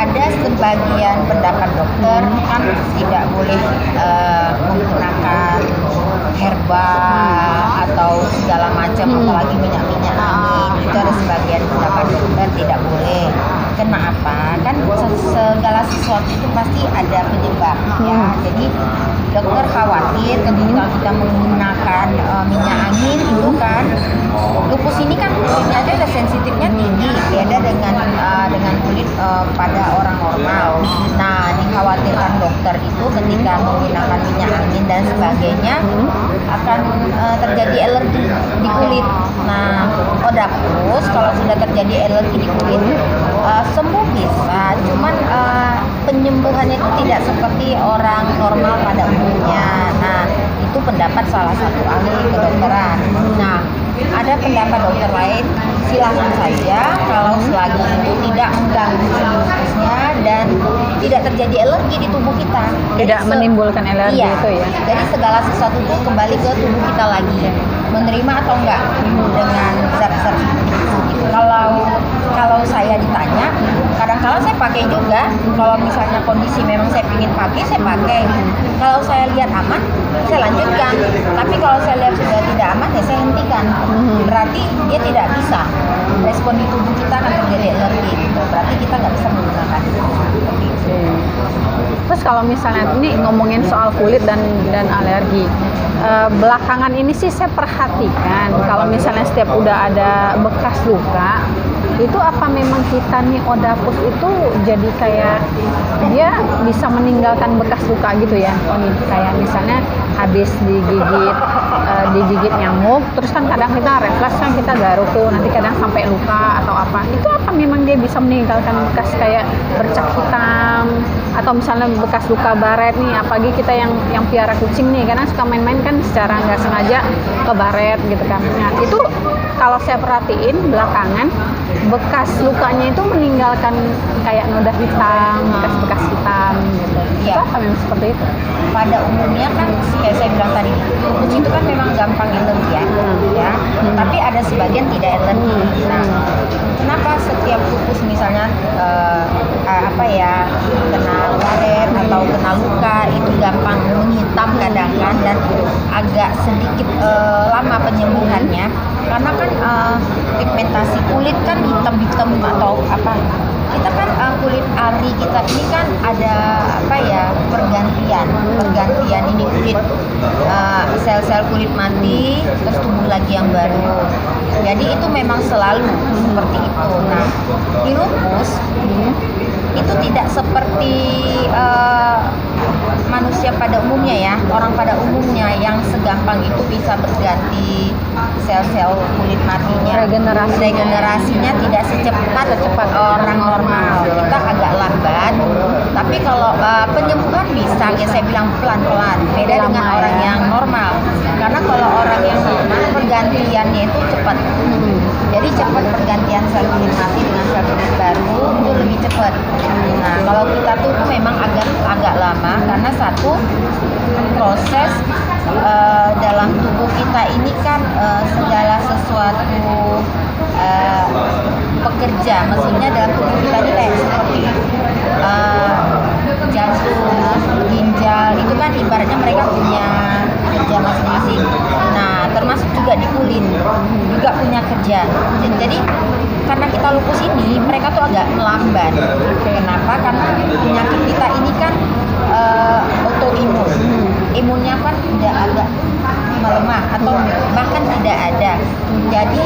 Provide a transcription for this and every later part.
ada sebagian pendapat dokter kan tidak boleh menggunakan herba atau segala macam, apalagi minyak-minyak angin. Itu ada sebagian pendapat dokter tidak boleh. Kenapa? Kan segala sesuatu itu pasti ada penyebab ya. Jadi dokter khawatir ketika kita menggunakan minyak angin itu kan, lupus ini kan kulitnya ada sensitifnya tinggi, beda dengan kulit pada orang normal. Nah, dikhawatirkan dokter itu ketika menggunakan minyak angin dan sebagainya akan terjadi alergi di kulit. Nah, Odapus kalau sudah terjadi alergi di kulit sembuh bisa, cuman penyembuhannya itu tidak seperti orang normal pada umumnya. Nah, itu pendapat salah satu ahli kedokteran. Nah, ada pendapat dokter lain, silahkan saja kalau selagi itu tidak mengganggu lupusnya dan tidak terjadi alergi di tubuh kita. Tidak menimbulkan alergi itu ya. Jadi segala sesuatu itu kembali ke tubuh kita lagi, menerima atau enggak dengan zat-zat itu. Kalau saya ditanya, kadang-kala saya pakai juga. Kalau misalnya kondisi memang saya ingin pakai, saya pakai. Kalau saya lihat aman, saya lanjutkan. Tapi kalau saya lihat sudah tidak aman, ya saya hentikan. Berarti dia tidak bisa respon di tubuh kita akan terjadi alergi. Berarti kita nggak bisa menggunakan itu. Terus kalau misalnya ini ngomongin soal kulit dan alergi, belakangan ini sih saya perhatikan kalau misalnya setiap udah ada bekas luka, itu apa memang kita nih Odapus itu jadi kayak dia bisa meninggalkan bekas luka gitu ya? Oh nih kayak misalnya habis digigit nyamuk, terus kan kadang kita refleks kan kita garuk tuh, nanti kadang sampai luka atau apa, itu apa memang dia bisa meninggalkan bekas kayak bercak hitam atau misalnya bekas luka baret nih, apalagi kita yang piara kucing nih, karena suka main-main kan secara nggak sengaja ke baret gitu kan. Nah itu kalau saya perhatiin belakangan bekas lukanya itu meninggalkan kayak noda hitam, bekas-bekas hitam gitu. Ya. Itu apa memang seperti itu? Pada umumnya kan kayak saya bilang tadi, lupus itu kan memang gampang alergi ya. Tapi ada sebagian tidak alergi. Nah, kenapa setiap lupus misalnya kena baret atau kena luka itu gampang menghitam kadang kan, dan agak sedikit lama penyembuhannya, karena kan pigmentasi kulit kan hitam-hitam atau apa, kita kan kulit ari kita ini kan ada pergantian ini kulit, sel-sel kulit mati terus tumbuh lagi yang baru. Jadi itu memang selalu seperti itu. Nah, di lupus itu tidak seperti manusia pada umumnya ya, orang pada umumnya yang segampang itu bisa berganti sel-sel kulit matinya. Regenerasinya tidak secepat orang normal. Kita agak lambat. Tapi kalau penyembuhan bisa, ya saya bilang pelan-pelan. Beda dengan orang yang normal. Karena kalau orang yang normal pergantiannya itu cepat. Jadi cepat pergantian sel kulit mati dengan sel kulit baru itu lebih cepat. Nah, kalau kita tuh memang agak lama, karena satu proses dalam tubuh kita ini kan segala sesuatu pekerja, maksudnya dalam tubuh kita ini kayak seperti jantung, ginjal, itu kan ibaratnya mereka punya kerja masing-masing. Nah, termasuk juga di kulit juga punya kerja. Jadi karena kita lupus ini, mereka tuh agak melambat. Kenapa? Karena penyakit kita ini kan autoimun. Imunnya kan udah agak melemah atau bahkan tidak ada. Jadi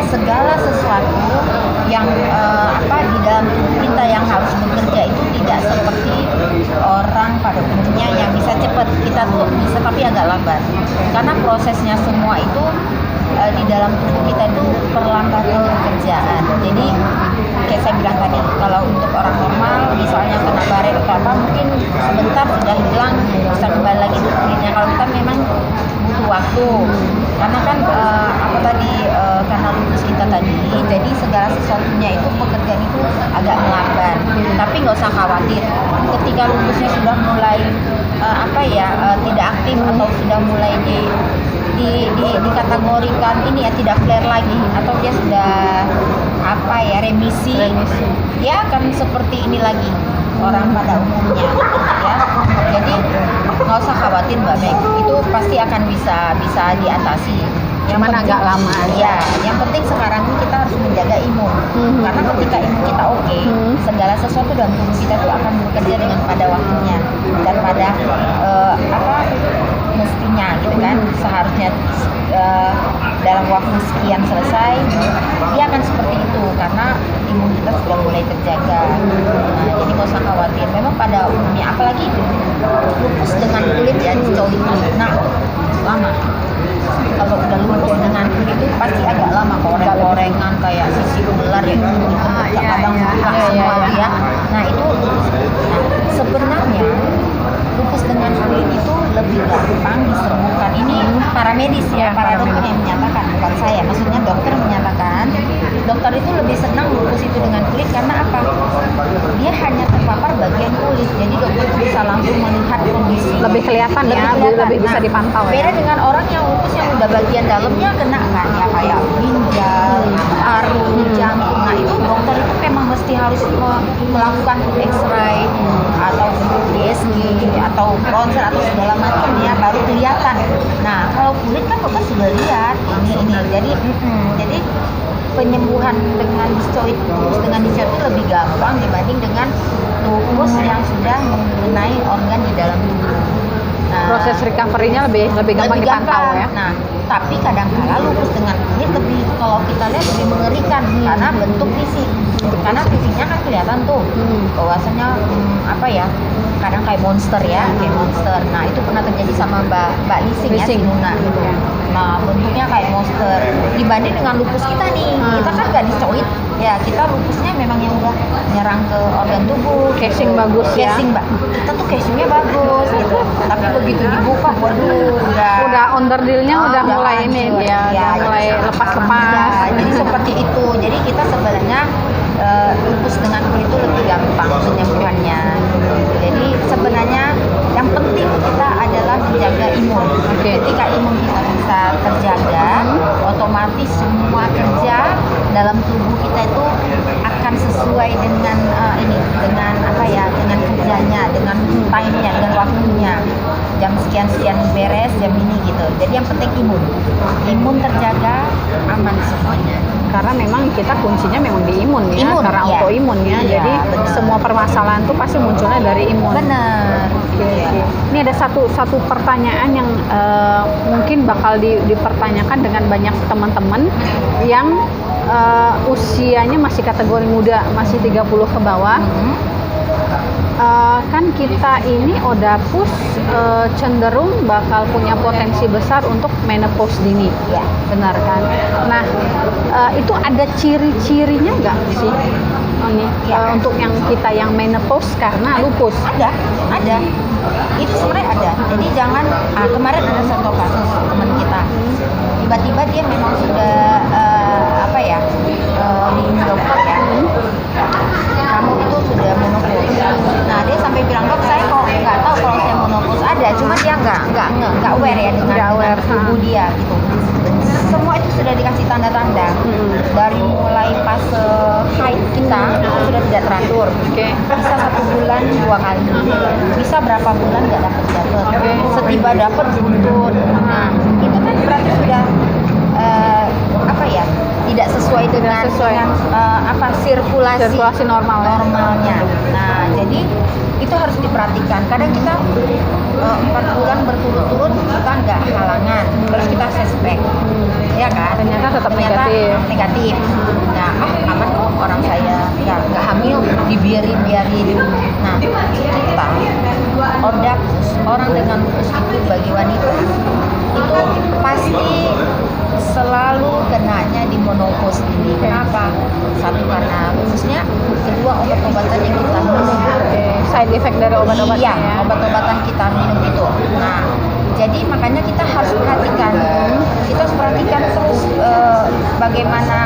segala sesuatu yang di dalam tubuh kita yang harus bekerja itu tidak seperti orang pada umumnya yang bisa cepat. Kita tuh bisa tapi agak lambat. Karena prosesnya semua itu di dalam tubuh kita itu perlambatan pekerjaan. Jadi kayak saya bilang tadi, kalau untuk orang normal misalnya kena baret atau apa, mungkin sebentar sudah hilang, bisa kembali lagi ke kulitnya. Kalau kita memang butuh waktu, karena kan karena lupus kita tadi, jadi segala sesuatunya itu pekerjaan itu agak melambat. Tapi nggak usah khawatir, ketika lupusnya sudah mulai tidak aktif atau sudah mulai dikategorikan ini ya tidak flare lagi, atau dia sudah apa ya, remisi, Remisi. dia akan seperti ini lagi orang pada umumnya ya. Jadi nggak usah khawatir Mbak Meg, itu pasti akan bisa diatasi. Cuman agak lama aja. Ya, yang penting sekarang ini kita harus menjaga imun. Karena ketika imun kita oke, segala sesuatu dalam tubuh kita itu akan bekerja dengan pada waktunya dan pada apa mestinya gitu kan. Seharusnya dalam waktu sekian selesai, dia akan seperti itu karena imun kita sudah mulai terjaga. Nah, jadi nggak usah khawatir. Memang pada umumnya, apalagi lupus dengan kulit ya, dicolik kulit. Nah, lama. Kalau udah lupus dengan kulit itu pasti agak lama, koreng-korengan kayak sisi ular ya, kadang buka semua ya. Nah itu, sebenarnya lupus dengan kulit itu lebih gampang disembuhkan. Ini para medis ya, para dokter yang menyatakan, bukan saya. Maksudnya dokter menyatakan, dokter itu lebih senang lupus itu dengan kulit karena apa? Dia hanya terpapar bagian kulit, jadi dokter bisa langsung melihat kondisi. Lebih kelihatan ya, lebih bisa dipantau ya. Beda dengan orang yang lupus yang udah bagian dalamnya kena kan ya, kayak ginjal, paru, jantung. Nah itu dokter itu memang mesti harus melakukan X-ray atau USG atau ronsen atau segala macam ya, baru kelihatan. Nah kalau kulit kan dokter sudah lihat ini jadi penyembuhan dengan distoid itu lebih gampang dibanding dengan lupus yang sudah mengenai organ di dalam tubuh. Nah, proses recovery-nya lebih gampang dipantau ya. Nah, tapi kadang-kala lupus dengan kulit lebih, kalau kita lihat lebih mengerikan karena bentuk fisik. Karena fisiknya kan kelihatan tuh bahwasanya apa ya, kadang kayak monster ya, kayak monster. Nah itu pernah terjadi sama Mbak Lising ya, si Nuna gitu. Nah bentuknya kayak monster. Dibanding dengan lupus kita nih, kita kan nggak dicoid ya, kita lupusnya memang yang udah nyerang ke organ tubuh. Casing bagus ya. Casing kita tuh casingnya bagus gitu. Tapi begitu dibuka, waduh udah onderdilnya udah mulai ini hancur. dia, udah mulai lepas-lepas. Ya, jadi seperti itu. Jadi kita sebenarnya lupus dengan kulit itu lebih gampang penyembuhannya. Jadi sebenarnya yang penting kita adalah menjaga imun. Ketika imun kita bisa terjaga, otomatis semua kerja dalam tubuh kita itu akan sesuai dengan dengan apa ya, dengan kerjanya, dengan time-nya, dengan waktunya. Jam sekian beres, jam ini gitu. Jadi yang penting imun terjaga, aman semuanya. Karena memang kita kuncinya memang di imun ya, karena autoimun ya. Jadi semua permasalahan tuh pasti munculnya dari imun. Benar. Oke. Ini ada satu pertanyaan yang mungkin bakal dipertanyakan dengan banyak teman-teman yang usianya masih kategori muda, masih 30 ke bawah. Kan kita ini odapus cenderung bakal punya potensi besar untuk menopause dini, ya benar kan? Nah itu ada ciri-cirinya nggak sih? Untuk yang kita yang menopause karena lupus? Ada. Itu sebenarnya ada. Jadi jangan. Kemarin ada satu kasus teman kita, tiba-tiba dia memang sudah di dokter ya. Kamu itu sudah menopause. Nah dia sampai bilang, dok saya kok nggak tahu kalau saya menopause. Ada, cuma dia nggak aware ya dengan tubuh dia gitu. Semua itu sudah dikasih tanda-tanda. Dari mulai fase haid kita itu sudah tidak teratur. Bisa 1 bulan 2 kali. Bisa berapa bulan nggak dapat. Setiba dapat buntut. Nah itu kan berarti sudah tidak sesuai dengan sirkulasi normalnya. Nah jadi itu harus diperhatikan. Kadang kita 4 bulan berturut-turut kita nggak halangan, terus kita suspek, ya kan? Ternyata tetap negatif. Nah aman kok, orang saya nggak hamil, dibiarin. Nah kita orang dengan lupus itu bagi wanita itu pasti selalu kenanya di menopause ini. Kenapa? Satu karena lupusnya, kedua obat-obatan yang kita minum. Side effect dari obat-obatan ya. Obat-obatan kita minum itu. Nah, jadi makanya kita harus perhatikan. Kita harus perhatikan terus bagaimana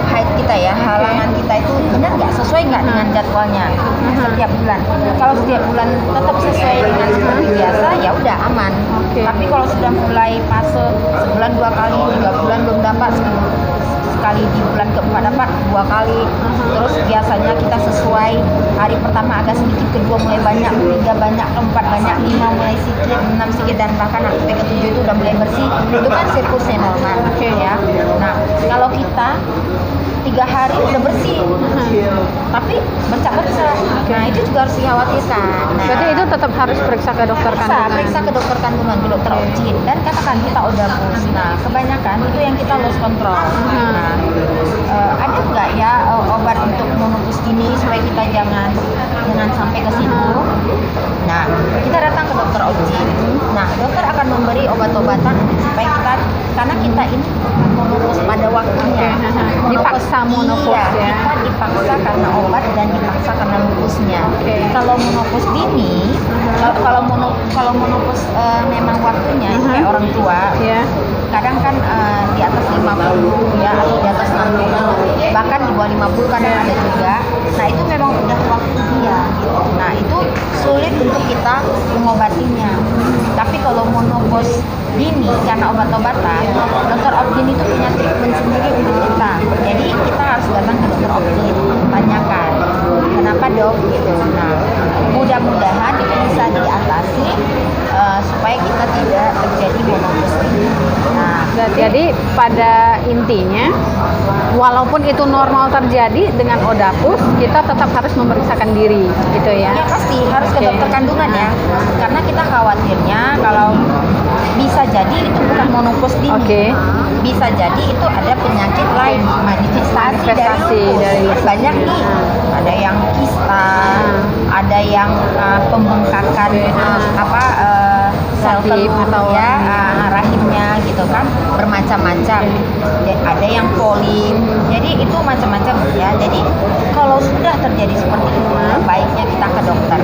haid kita ya, halangan kita itu benar nggak, sesuai nggak dengan jadwalnya setiap bulan. Kalau setiap bulan tetap sesuai dengan seperti biasa, ya udah aman. Tapi kalau sudah mulai fase sebulan 2 kali, 3 bulan belum dapat, sekali kali di bulan keempat dapat 2 kali. Terus biasanya kita sesuai hari pertama agak sedikit, kedua mulai banyak, ketiga banyak, keempat banyak, 5 mulai sedikit, 6 sedikit, dan bahkan sampai ke 7 itu udah mulai bersih. Itu kan siklusnya normal, ya. Nah, kalau kita 3 hari udah bersih, tapi bercak-bercak. Nah, itu juga harus dikhawatirkan. Nah, Berarti itu tetap harus periksa ke dokter kandungan. periksa ke dokter kandungan, ke dokter obgyn, dan katakan kita udah pus. Nah, kebanyakan itu yang kita lost control. Nah, ada nggak ya obat untuk menembus ini supaya kita jangan sampai ke situ? Nah, kita datang ke dokter obgyn. Nah, dokter akan memberi obat-obatan supaya kita, karena kita ini menembus pada waktunya. Dipaksa menopause, iya, ya. kita dipaksa karena obat dan dipaksa karena lupusnya. Kalau menopause dini, kalau menopause memang waktunya itu kayak orang tua, Ya. kadang kan di atas 50 ya, atau di atas 60, bahkan di bawah 50 kadang ada juga. Nah, itu memang udah waktu dia gitu. Nah, itu sulit untuk kita mengobatinya. Tapi kalau menopause dini karena obat-obatan, dokter obgyn itu punya treatment sendiri untuk kita. Jadi kita harus datang ke dokter obgyn, tanyakan kenapa dok gitu. Nah, mudah-mudahan itu bisa diatasi supaya kita tidak terjadi menopause dini. Nah, Jadi pada intinya, walaupun itu normal terjadi dengan odapus, kita tetap harus memeriksakan diri, gitu ya. ya pasti harus ke Oke. dokter kandungan ya, karena kita khawatirnya kalau bisa jadi itu bukan monopause dini. Oke. Bisa jadi itu ada penyakit lain, manifestasi dari dari lupus. Banyak nih, ada yang kista, ada yang pembengkakan sel Rahim telur atau ya, rahimnya gitu kan, bermacam-macam. Ada yang polip, jadi itu macam-macam ya. Jadi kalau sudah terjadi seperti itu, baiknya kita ke dokter.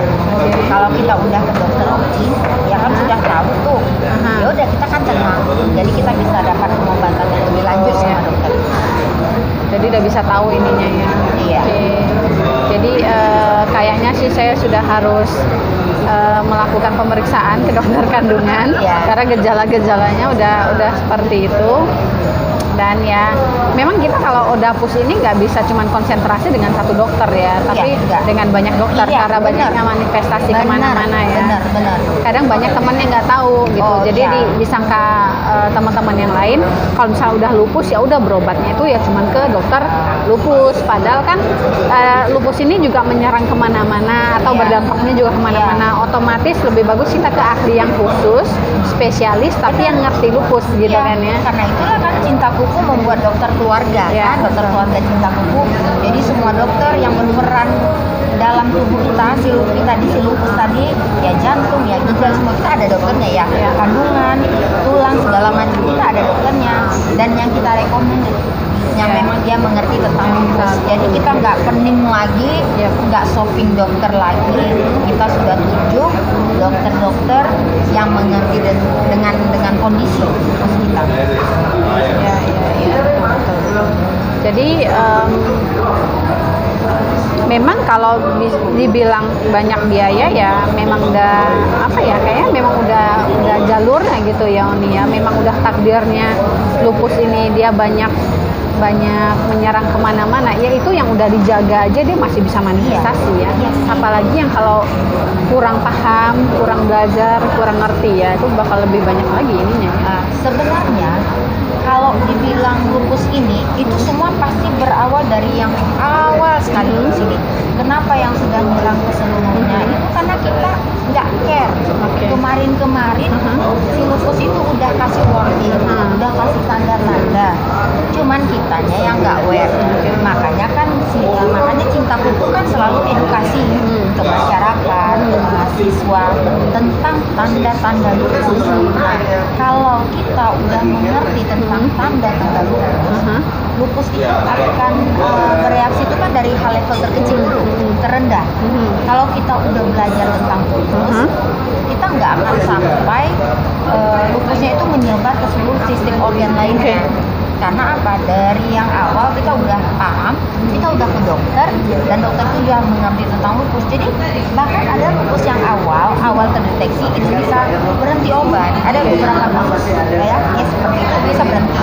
Kalau kita udah ke dokter obgyn, ya kan sudah tahu tuh, ya udah kita kan tenang, jadi kita bisa dapat pengobatan yang lebih lanjut sama dokter. Jadi udah bisa tahu ininya ya. Iya. Oke. Jadi kayaknya sih saya sudah harus melakukan pemeriksaan ke dokter kandungan, Iya. karena gejala-gejalanya udah seperti itu. Dan ya, memang kita kalau odapus ini nggak bisa cuman konsentrasi dengan satu dokter ya, tapi enggak. dengan banyak dokter, Iya, karena benar. banyaknya manifestasi Benar, kemana-mana ya. benar. Kadang banyak teman yang nggak tahu gitu, Oh, jadi iya. disangka teman-teman yang lain kalau misalnya udah lupus ya udah berobatnya itu ya cuman ke dokter lupus, padahal kan lupus ini juga menyerang kemana-mana atau Iya. berdampaknya juga kemana-mana. Otomatis lebih bagus kita ke ahli yang khusus, spesialis tapi yang ngerti lupus gitu Iya, kan ya. karena itulah kan Cinta Kuku membuat dokter keluarga, Iya. kan, dokter keluarga Cinta Kuku. Jadi semua dokter yang berperan dalam tubuh kita, si lupus tadi, ya jantung, ya ginjal, semua kita ada dokternya ya. Kandungan, tulang, segala macam kita ada dokternya. Dan yang kita rekomen yang Iya. memang dia mengerti tentang lupus. Jadi kita nggak pening lagi, Iya. nggak shopping dokter lagi. Kita sudah tunjuk dokter-dokter yang mengerti dengan kondisi lupus kita. Ya. Betul. Jadi memang kalau dibilang banyak biaya ya memang udah apa ya, kayaknya memang udah jalurnya gitu ya Oni ya. Memang udah takdirnya lupus ini dia banyak menyerang kemana-mana, ya itu yang udah dijaga aja dia masih bisa manifestasi ya. Iya. Apalagi yang kalau kurang paham, kurang belajar, kurang ngerti ya, itu bakal lebih banyak lagi ininya ya. Sebenarnya kalau dibilang lupus ini itu semua pasti berawal dari yang awal sekali di sini. Kenapa yang sudah menyerang ke seluruhnya? Itu karena kita nggak care. Oke. Kemarin si lupus itu udah kasih warning, udah kasih tanda-tanda. Cuman kitanya yang nggak aware. Makanya Cinta Kuku kan selalu edukasi ke masyarakat, ke mahasiswa tentang tanda-tanda lupus. Nah, kalau kita udah mengerti tentang tanda-tanda lupus itu akan bereaksi itu kan dari hal level terkecil dulu, terendah. Kalau kita udah belajar tentang lupus, kita nggak akan sampai lupusnya itu menyebar ke seluruh sistem organ lainnya. Karena apa? Dari yang awal kita udah paham, kita udah ke dokter, dan dokter itu udah mengerti tentang lupus. Jadi bahkan ada lupus yang awal terdeteksi itu bisa berhenti obat. Ada beberapa kasus ya seperti itu bisa berhenti.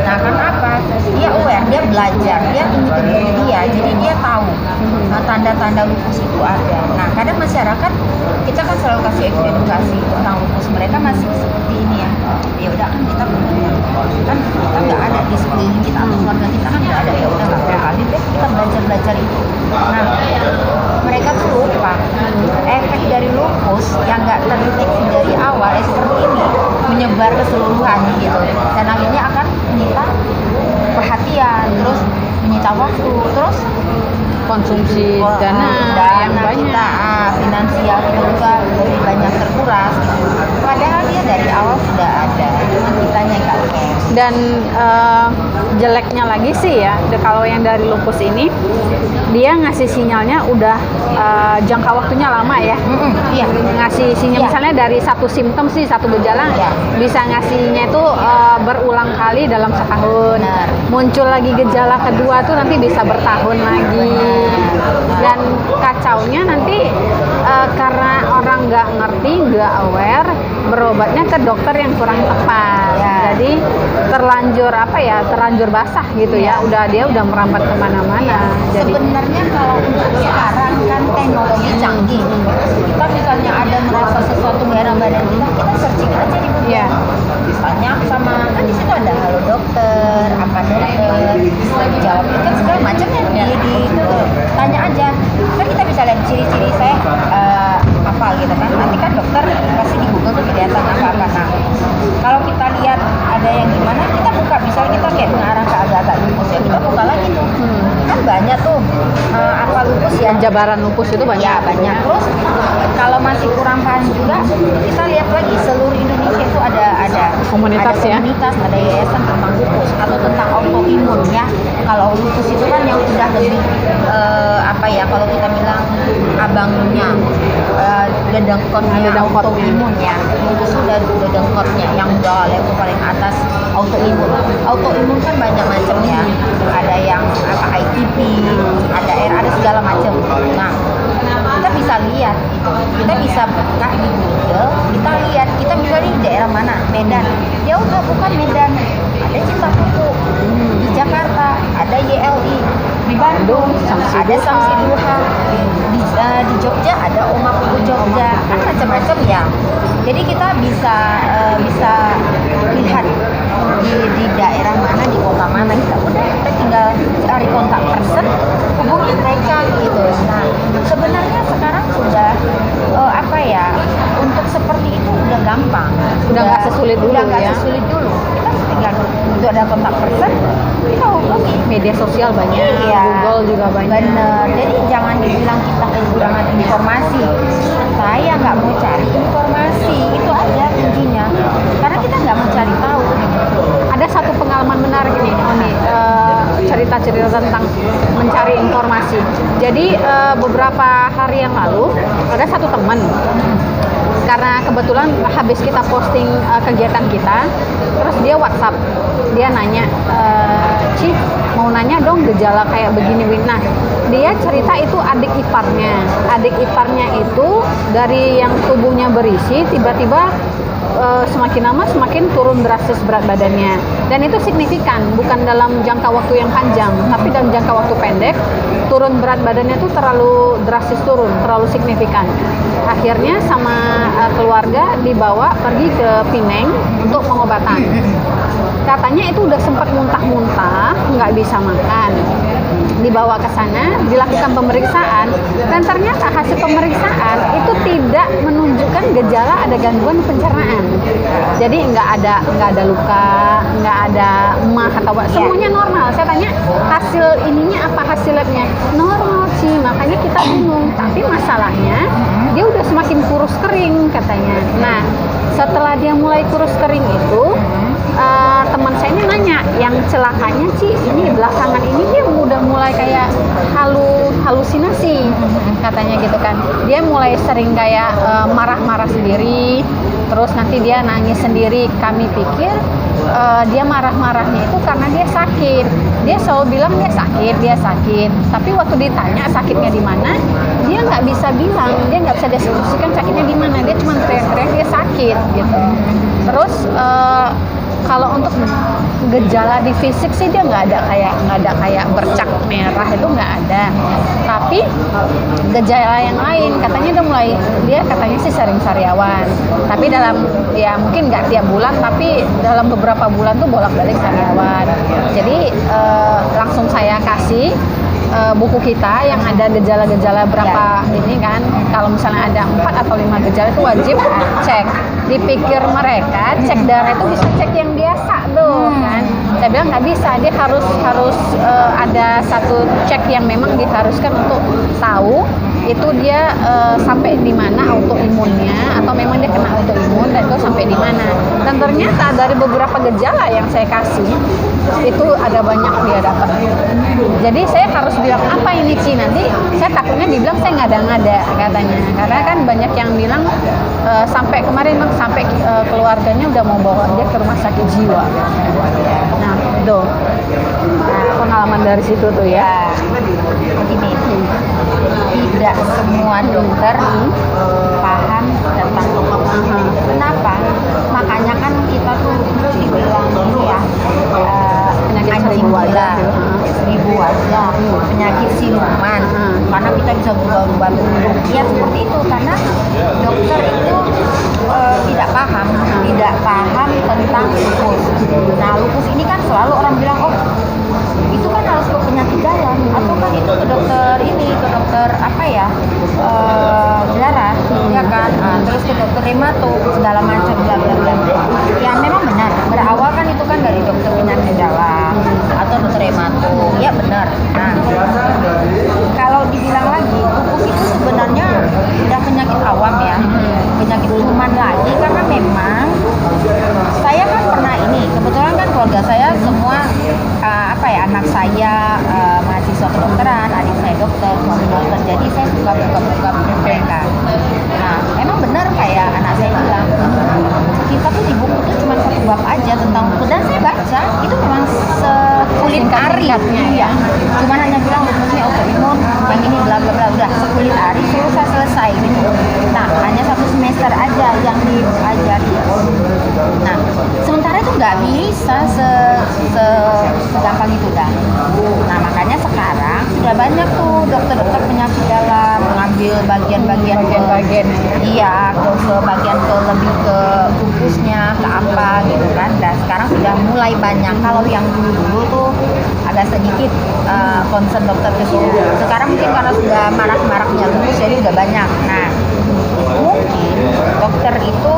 Nah, karena apa? Dia aware, dia belajar, dia ini dia, jadi dia tahu tanda-tanda lupus itu ada. Nah, kadang masyarakat kita kan selalu kasih edukasi tentang lupus, mereka masih seperti ini ya. Ya udah kan kita punya, kan kita nggak ada di sekeliling kita atau keluarga kita kan nggak ada, ya udah nggak apa-apa, deh kita belajar itu. Nah, mereka tuh lupa efek dari lupus yang nggak terdeteksi dari awal seperti ini menyebar keseluruhan gitu, dan akhirnya akan menyita perhatian, terus menyita waktu, terus konsumsi dana yang banyak, kita finansial kita juga lebih banyak terkuras gitu. Padahal dia dari awal sudah ada, cuma kitanya nggak care. Dan jeleknya lagi sih ya, kalau yang dari lupus ini dia ngasih sinyalnya udah jangka waktunya lama ya. Iya. Ngasih sinyal misalnya dari satu simptom sih, satu gejala bisa ngasihnya itu berulang kali dalam setahun. Benar. Muncul lagi gejala kedua tuh nanti bisa bertahun lagi. Dan kacaunya nanti karena orang nggak ngerti, nggak aware, berobatnya ke dokter yang kurang tepat. Jadi terlanjur terlanjur basah gitu ya. Dia udah merambat kemana-mana. Jadi sebenarnya kalau untuk sekarang kan teknologi canggih. Kita misalnya ada merasa sesuatu daerah badan kita searching aja di Google. Iya. Tanya sama, kan di situ ada halo dokter, apa dokter, jawab kan segala macam ya di Google. Tanya aja, kan kita bisa lihat ciri-ciri saya apa gitu kan. Nanti kan dokter pasti di Google tuh kelihatan apa-apa. Nah, kalau kita lihat ada yang gimana, kita buka, misalnya kita kayak mengarah ke agak-agak lupus ya, kita buka lagi tuh. Kan banyak tuh apa lupus ya, penjabaran lupus itu banyak. Ya, banyak. Terus kalau masih kurang paham juga, kita lihat lagi seluruh Indonesia itu ada komunitas ya, ada yayasan tentang lupus atau tentang autoimun ya. Kalau lupus itu kan yang udah lebih kalau kita bilang abangnya dedengkotnya autoimun ya. Lupus udah dedengkotnya yang udah level paling atas autoimun. Autoimun kan banyak macam ya. Ada yang ITP, ada segala macam. Nah, kita bisa lihat itu, kita bisa buka di Google, kita lihat, kita misalnya di daerah mana, Medan, ya udah bukan Medan, ada Cinta Kuku, di Jakarta ada YLI, di Bandung ada Samsi Duha, di Jogja ada Oma Kuku Jogja, kan macam-macam ya. Jadi kita bisa lihat di daerah mana, di kota mana, kita tinggal cari kontak person, hubungi mereka gitu. Nah, sebenarnya sekarang sudah untuk seperti itu udah gampang, udah nggak sesulit dulu kita tinggal itu ada kontak person, kita hubungi. Media sosial banyak, Google juga banyak. Bener. Jadi jangan dibilang kita kekurangan informasi, saya nggak mau cari informasi, itu aja intinya, karena kita nggak mau cari tahu. Ada satu pengalaman menarik nih, cerita-cerita tentang mencari informasi. Jadi beberapa hari yang lalu ada satu teman, karena kebetulan habis kita posting kegiatan kita, terus dia WhatsApp, dia nanya, Ci, mau nanya dong gejala kayak begini. Nah, dia cerita itu adik iparnya itu dari yang tubuhnya berisi tiba-tiba semakin lama semakin turun drastis berat badannya, dan itu signifikan, bukan dalam jangka waktu yang panjang, tapi dalam jangka waktu pendek turun berat badannya itu terlalu drastis, terlalu signifikan. Akhirnya sama keluarga dibawa pergi ke Pineng untuk pengobatan. Katanya itu udah sempat muntah-muntah, nggak bisa makan. Dibawa ke sana, dilakukan pemeriksaan, dan ternyata hasil pemeriksaan itu tidak menunjukkan gejala ada gangguan pencernaan. Jadi nggak ada luka, nggak ada emah atau semuanya normal. Saya tanya hasil ininya apa, hasil labnya normal sih, makanya kita bingung. Tapi masalahnya dia udah semakin kurus kering katanya. Nah, setelah dia mulai kurus kering itu teman saya ini nanya, yang celakanya Ci, ini belakangan ini dia udah mulai kayak halusinasi katanya gitu kan. Dia mulai sering kayak marah-marah sendiri, terus nanti dia nangis sendiri. Kami pikir dia marah-marahnya itu karena dia sakit. Dia selalu bilang dia sakit, tapi waktu ditanya sakitnya di mana, dia nggak bisa bilang, dia nggak bisa deskripsikan sakitnya di mana. Dia cuma teriak-teriak dia sakit gitu. Terus Kalau untuk gejala di fisik sih dia nggak ada kayak bercak merah, itu nggak ada. Tapi gejala yang lain katanya dia katanya sih sering sariawan. Tapi dalam ya mungkin nggak tiap bulan, tapi dalam beberapa bulan tuh bolak-balik sariawan. Jadi langsung saya kasih buku kita yang ada gejala-gejala berapa ini kan, kalau misalnya ada 4 atau 5 gejala itu wajib cek. Dipikir mereka cek darah itu bisa cek yang biasa tuh kan, saya bilang nggak bisa, dia harus ada satu cek yang memang diharuskan untuk tahu itu dia sampai di mana autoimunnya, atau memang dia kena autoimun dan itu sampai di mana. Dan ternyata dari beberapa gejala yang saya kasih itu ada banyak dia dapat. Jadi saya harus bilang apa ini Ci, nanti saya takutnya dibilang saya ngada-ngada katanya, karena kan banyak yang bilang sampai kemarin sampai keluarganya udah mau bawa dia ke rumah sakit jiwa. Nah itu pengalaman dari situ tuh ya. Begini, tidak semua dokter paham tentang kenapa, makanya kan kita tuh dibilang ini ya, penyakit anjing gila, seribu wajah, penyakit siluman, karena kita bisa berubah-ubah bentuk. Ya seperti itu, karena dokter itu tidak paham tentang lupus. Nah lupus ini kan selalu orang bilang, oh itu kan harus ke penyakit dalam, atau kan itu ke dokter apa ya, darah, ya kan, terus ke dokter remato segala macam bla bla bla. Ya memang benar, berawal kan itu kan dari dokter penyakit dalam atau dokter remato, ya benar. Nah kalau dibilang lagi lupus itu sebenarnya udah penyakit awam ya, penyakit kuman lagi, karena memang saya kan pernah ini, kebetulan kan keluarga saya semua anak saya mahasiswa kedokteran, adik saya dokter, suami dokter, jadi saya suka buka-buka buku mereka. Nah emang benar kayak anak saya bilang, kita tuh di buku tuh cuma satu bab aja tentang lupus, dan saya baca itu memang sekulit ari ya, cuma hanya bilang lupusnya autoimun, yang ini bla bla bla, udah sekulit ari selesai gitu. Nah hanya 1 semester aja yang diajari. Nah sementara itu nggak bisa segampang itu dah. Nah makanya sekarang sudah banyak tuh dokter-dokter penyakit dalam mengambil bagian-bagian, iya, ke bagian lebih ke lupusnya, ke apa gitu kan. Dan sekarang sudah mulai banyak. Kalau yang dulu tuh agak sedikit concern dokter ke situ. Sekarang mungkin karena sudah marak-maraknya lupus jadi udah banyak. Nah mungkin dokter itu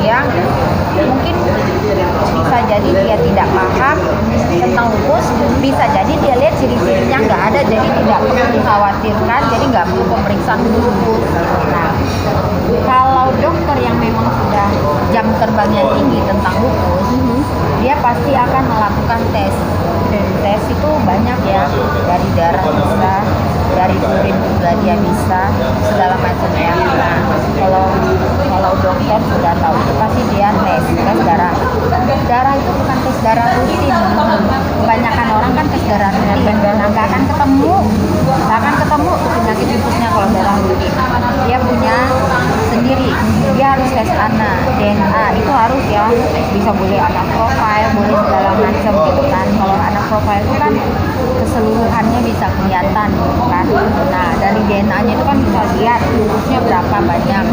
yang mungkin bisa jadi dia tidak paham tentang lupus, bisa jadi dia lihat ciri-cirinya nggak ada, jadi tidak perlu dikhawatirkan, jadi nggak perlu pemeriksaan lupus. Nah kalau dokter yang memang sudah jam terbangnya tinggi tentang lupus, dia pasti akan melakukan tes. Tes itu banyak ya, dari darah bisa, dari urin juga dia bisa, segala macam ya. Nah kalau dokter sudah tahu itu pasti dia tes darah. Darah itu bukan tes darah rutin. Kebanyakan orang kan tes darah rutin, nggak akan ketemu tuh penyakit lupusnya kalau darah rutin. Dia punya sendiri, dia harus tes DNA, itu harus ya, bisa boleh anak profil, boleh segala macam gitu kan. Kalau anak profil itu kan keseluruhannya bisa kelihatan kan. Nah dari DNA-nya itu kan bisa lihat lupusnya berapa banyak.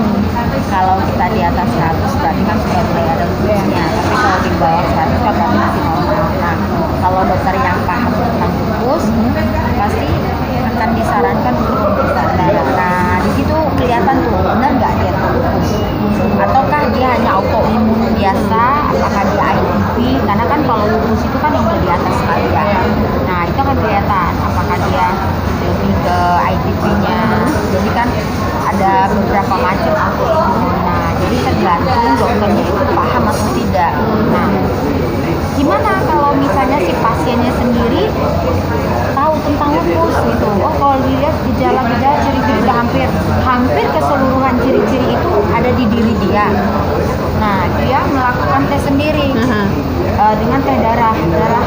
Kalau kita di atas 100 berarti kan sudah mulai ada lupusnya, tapi kalau di bawah 100 kan berarti masih normal. Nah kalau dokter yang paham tentang lupus pasti akan disarankan untuk pemeriksaan darah. Nah di situ kelihatan tuh benar nggak dia lupus, ataukah dia hanya autoimun biasa, apakah dia ITP, karena kan kalau lupus itu kan yang di atas sekali ya. Nah itu kan kelihatan apakah dia lebih ke ITP-nya. Jadi kan ada beberapa macam autoimun. Nah jadi tergantung dokternya itu paham atau tidak. Nah gimana kalau misalnya si pasiennya sendiri tahu tentang lupus gitu, oh kalau dilihat gejala-gejala, ciri-ciri udah hampir keseluruhan ciri-ciri itu ada di diri dia. Nah dia melakukan tes sendiri dengan tes darah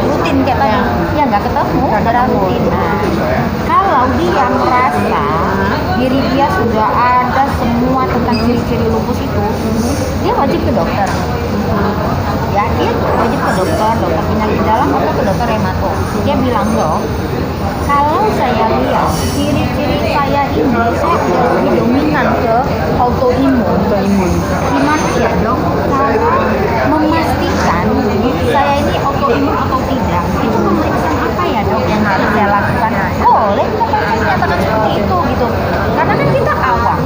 rutin kayak tadi, ya nggak ketemu darah rutin. Nah kalau dia merasa diri dia sudah ada semua tentang ciri-ciri lupus itu, dia wajib ke dokter. ya dia wajib ke dokter penyakit dalam atau ke dokter remato. Dia bilang, dok, kalau saya lihat ciri-ciri saya ini, saya udah lebih dominan ke autoimun. Gimana ya, dok, cara memastikan saya ini autoimun atau tidak, itu pemeriksaan apa ya, dok, yang harus saya lakukan? Boleh kita menyatakan seperti itu gitu, karena kan kita awam,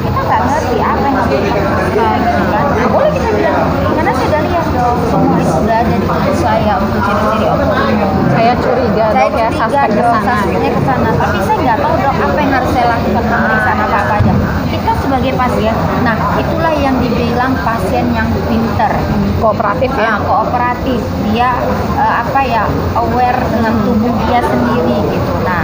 kita nggak ngerti apa yang harus kita lakukan gitu kan. Nah, boleh kita bilang, karena saya udah lihat, dok, semua itu sudah ada di tubuh saya untuk ciri-ciri autoimun. Saya curiga, dok, ya, suspek ke sana. Suspeknya ke sana, tapi saya nggak tahu, dok, apa yang harus saya lakukan, pemeriksaan apa aja. Kita sebagai pasien, nah itulah yang dibilang pasien yang pinter, Kooperatif ya. kooperatif. Dia aware dengan tubuh dia sendiri gitu. Nah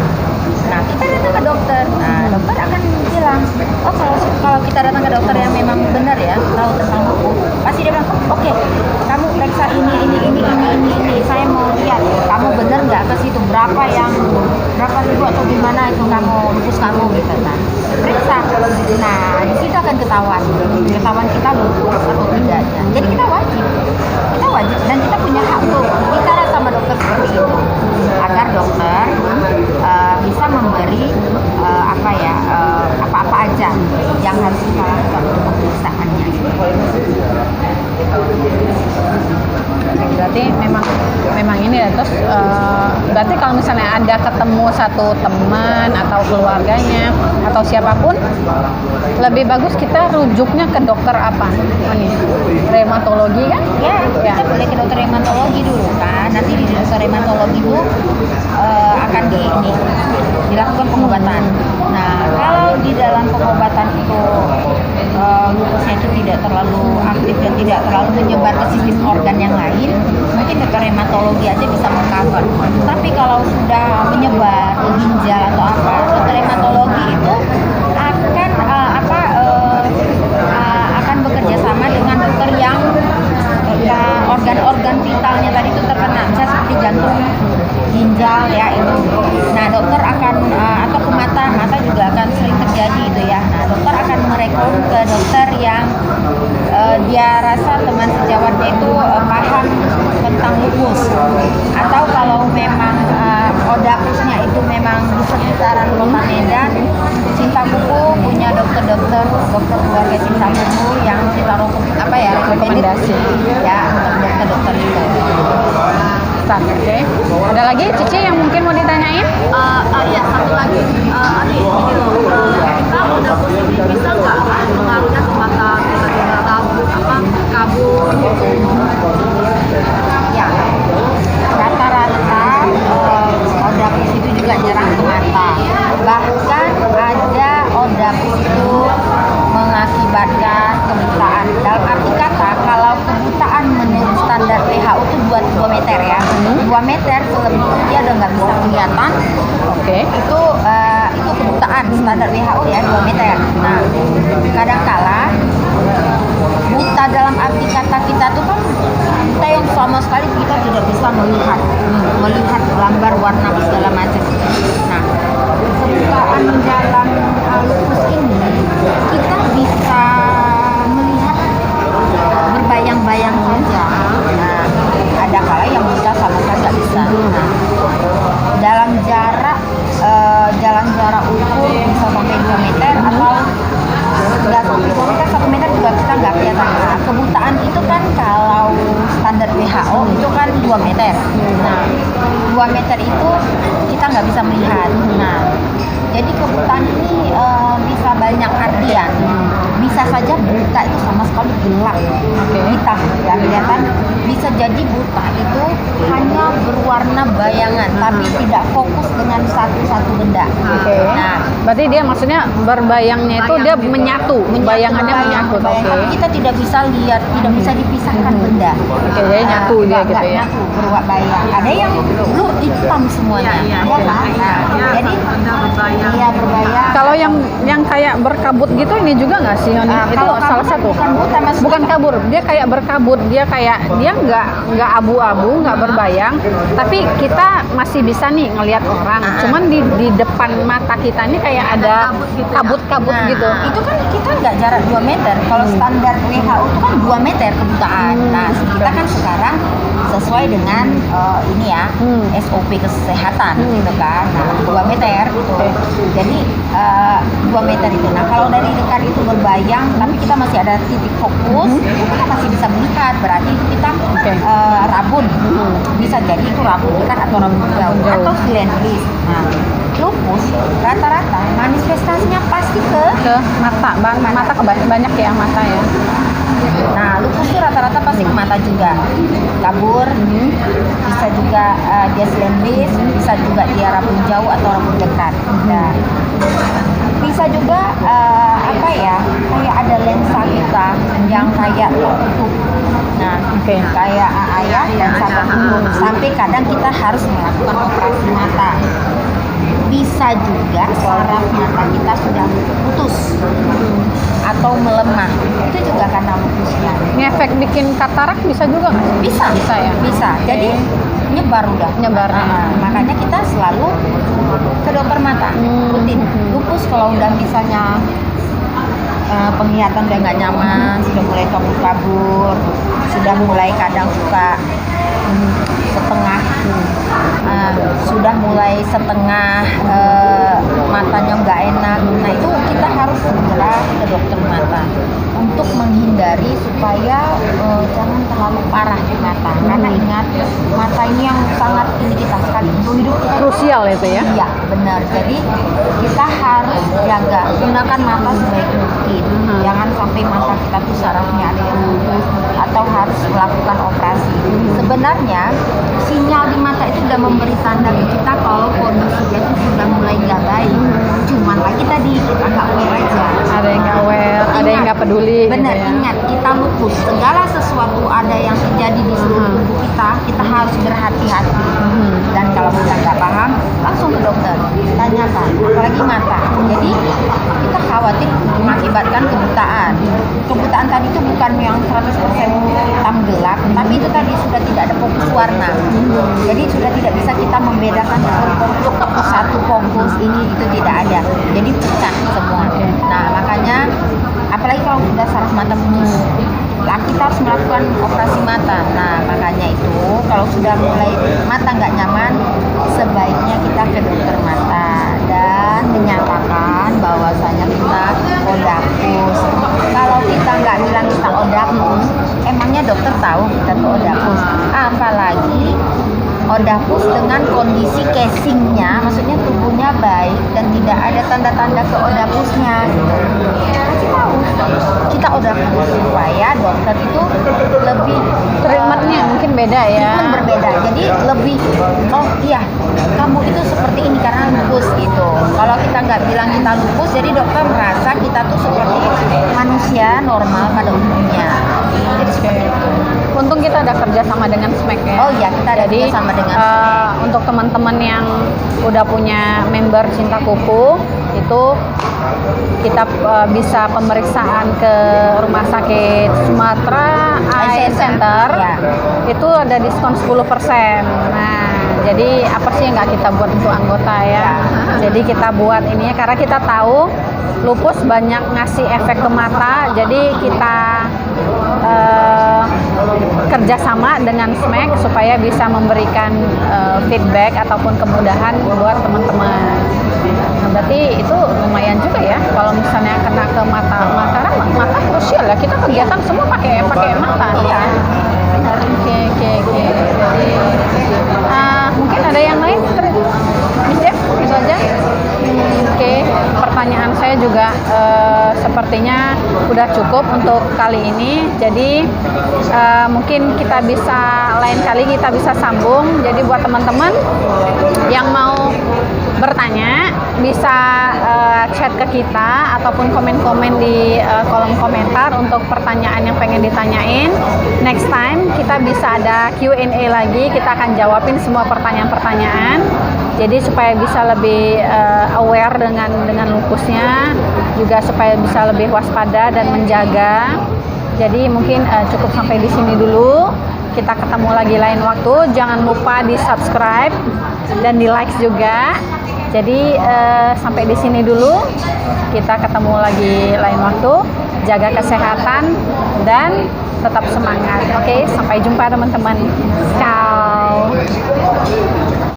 kita datang ke dokter. Nah dokter akan bilang, oh kalau kita datang ke dokter yang memang benar ya, tahu tentang hukum, pasti dia bilang, oke, kamu periksa ini. Saya mau lihat kamu benar nggak ke situ, berapa ribu atau gimana itu kamu lupus kamu gitu. Nah periksa. Nah di situ akan ketahuan kita lupus atau tidaknya. Jadi kita wajib dan kita punya hak untuk bicara sama dokter seperti itu, agar dokter bisa memberi apa aja yang harus kita lakukan untuk pemeriksaannya. Berarti memang ini ya. Terus berarti kalau misalnya ada ketemu satu teman atau keluarganya atau siapapun, lebih bagus kita rujuknya ke dokter apa? Ini reumatologi kan? Ya, kita boleh ke dokter reumatologi dulu kan. Nanti di dokter reumatologi itu akan dilakukan pengobatan. Nah, kalau di dalam pengobatan itu lupusnya itu tidak terlalu aktif dan tidak terlalu menyebar ke sistem organ yang lain, mungkin dokter reumatologi aja bisa mengcover. Tapi kalau sudah menyebar ke ginjal atau apa, dokter reumatologi itu akan bekerja sama dengan dokter yang organ-organ vitalnya tadi itu terkena, misalnya seperti jantung, ginjal ya itu. Nah dokter akan atau ke mata juga akan sering terjadi itu ya. Nah dokter akan merekom ke dokter yang dia rasa teman sejawatnya itu paham tentang lupus, atau kalau memang odapusnya itu memang di sekitaran Kota Medan, Cinta Buku punya dokter keluarga Cinta Buku yang kita rekomendasi ya untuk dokter itu. Oke. Ada lagi Cici yang mungkin mau ditanyain? Ya satu lagi, adik ini loh, kita udah positif bisa nggak pengaruhnya ke mata tiba-tiba kabur gitu? Ya, rata-rata odapus itu juga nyerang ke mata. Bahkan ada odapus itu mengakibatkan kebutaan. Dalam arti kata, kalau kebutaan menurut standar WHO itu 2 meter ya. 2 meter selebihnya udah nggak bisa kelihatan. Oke. Itu kebutaan standar WHO ya 2 meter. Nah, kadangkala buta dalam arti kata kita tuh kan kita yang sama sekali kita tidak bisa melihat gambar warna segala macam. Nah, kebutaan dalam lupus ini kita bisa melihat berbayang-bayang saja. Nah, ada kala yang buta sama sekali nggak bisa. Nah, dalam jarak ukur bisa sampai 2 meter atau nggak sampai 2 meter, 1 meter juga kita nggak kelihatan. Nah, kebutaan itu kan kalau standar WHO itu kan 2 meter. Nah, 2 meter itu kita nggak bisa melihat. Nah, jadi kebutaan ini bisa banyak artian. Bisa saja buta itu sama sekali gelap, hitam, ya kelihatan. Bisa jadi buta itu hanya berwarna bayangan, tapi tidak fokus dengan satu benda. Nah, berarti dia maksudnya berbayangnya itu dia menyatu, bayangannya menyatu. Tapi kita tidak bisa lihat, tidak bisa dipisahkan benda. Oke, jadi nyatu dia gitu ya. Nyatu, berwarna bayang. Ada yang blur hitam semuanya. Iya, Ya kan? iya. Nah, jadi benda berbayang. iya berbayang. Kalau yang kayak berkabut gitu ini juga nggak sih? Yoni? Itu kalau salah kabut satu. bukan buta, maksudnya. Bukan kabur, dia kayak berkabut, dia nggak abu-abu, nggak berbayang, tapi kita masih bisa nih ngelihat orang. Cuman di depan mata kita ini kayak ada kabut gitu ya? kabut-kabut Nah, gitu. itu kan kita nggak jarak 2 meter. Kalau standar WHO itu kan 2 meter kebutaan. Nah, kita kan sekarang sesuai dengan ini ya, SOP kesehatan gitu kan. Nah, 2 meter gitu. Jadi 2 meter itu. Nah, kalau dari dekat itu berbayang, tapi kita masih ada titik fokus, itu kita masih bisa melihat. Berarti itu kita rabun. Bisa jadi itu rabun dekat atau rabun jauh atau silendris. Nah, lupus rata-rata manifestasinya pasti ke Mata, banyak ya mata ya. Nah, lupus itu rata-rata pasti ke mata juga. Kabur, bisa juga dia silendris, bisa juga dia rabun jauh atau rabun dekat. Nah, bisa juga apa ya, kayak ada lensa kita yang kayak tertutup. Nah, kayak ayah lensa tertutup. Sampai kadang kita harus melakukan operasi mata. Bisa juga saraf mata kita sudah putus atau melemah, itu juga karena lupusnya. Ngefek bikin katarak bisa juga nggak sih? Bisa ya. bisa. Jadi nyebar udah. Nyebar. Makanya kita selalu ke dokter mata rutin. Lupus kalau udah misalnya penglihatan udah nggak nyaman, sudah mulai kabur-kabur, sudah mulai kadang suka setengah sudah mulai setengah matanya nggak enak. Nah, itu kita harus segera ke dokter mata untuk menghindari supaya jangan terlalu parah di mata. Karena ingat, mata ini yang sangat ini kita sekali untuk hidup kita. Krusial itu ya. Iya, benar. Jadi kita harus jaga, gunakan mata sebaik mungkin. Jangan sampai mata kita tuh sarafnya ada yang putus atau harus melakukan operasi. Sebenarnya sinyal di mata itu sudah memberi tanda ke kita kalau kondisinya itu sudah mulai nggak baik. Cuman lagi tadi kita nggak aware aja. Ada yang nggak aware, ada yang nggak peduli. Benar, gitu ya. ingat kita lupus. Segala sesuatu ada yang terjadi di seluruh tubuh kita harus berhati-hati. Dan kalau kita nggak paham, langsung ke dokter, tanyakan. Apalagi mata. Jadi kita khawatir mengakibatkan kebutaan. Kebutaan tadi itu bukan yang 100% hitam gelap, tapi itu tadi sudah tidak ada fokus warna. Jadi sudah tidak bisa kita membedakan satu fokus ini itu tidak ada. Jadi pecah semua. Nah, makanya apalagi kalau sudah saraf mata putus, kita harus melakukan operasi mata. Nah, makanya itu kalau sudah mulai mata nggak nyaman, sebaiknya kita ke dokter mata dan menyatakan bahwasanya kita odapus. Kalau kita nggak bilang kita odapus, emangnya dokter tahu kita tuh odapus? Apalagi odapus dengan kondisi casingnya, maksudnya tubuhnya baik dan tidak ada tanda-tanda ke odapusnya. Kasih tahu kita odapus supaya dokter itu lebih Treatmentnya mungkin beda ya. treatment berbeda. Jadi lebih oh iya kamu itu seperti ini karena lupus gitu. Kalau kita nggak bilang kita lupus, jadi dokter merasa kita tuh seperti manusia normal pada umumnya. Jadi seperti itu. Untung kita ada kerja sama dengan SMAC ya. Oh iya, kita ada Jadi kerja sama dengan untuk teman-teman yang udah punya member Cinta Kuku itu kita bisa pemeriksaan ke Rumah Sakit Sumatera Eye Center. Ya. Itu ada diskon 10%. Nah, jadi apa sih yang nggak kita buat untuk anggota ya? Jadi kita buat ini ya karena kita tahu lupus banyak ngasih efek ke mata. Jadi kita kerjasama dengan SMAC supaya bisa memberikan feedback ataupun kemudahan buat teman-teman. Nah, berarti itu lumayan juga ya kalau misalnya kena ke mata. Mata krusial ya, kita kegiatan semua pakai mata ya. Oke. Jadi mungkin ada yang lain, Miss Dev, itu aja. Oke, pertanyaan saya juga sepertinya udah cukup untuk kali ini. Jadi mungkin kita bisa lain kali kita bisa sambung. Jadi buat teman-teman yang mau bertanya bisa chat ke kita ataupun komen-komen di kolom komentar untuk pertanyaan yang pengen ditanyain. Next time kita bisa ada Q&A lagi, kita akan jawabin semua pertanyaan-pertanyaan. Jadi supaya bisa lebih aware dengan lupusnya, juga supaya bisa lebih waspada dan menjaga. Jadi mungkin cukup sampai di sini dulu. Kita ketemu lagi lain waktu. Jangan lupa di subscribe dan di like juga. Jadi sampai di sini dulu. Kita ketemu lagi lain waktu. Jaga kesehatan dan tetap semangat. Oke, sampai jumpa teman-teman. Ciao.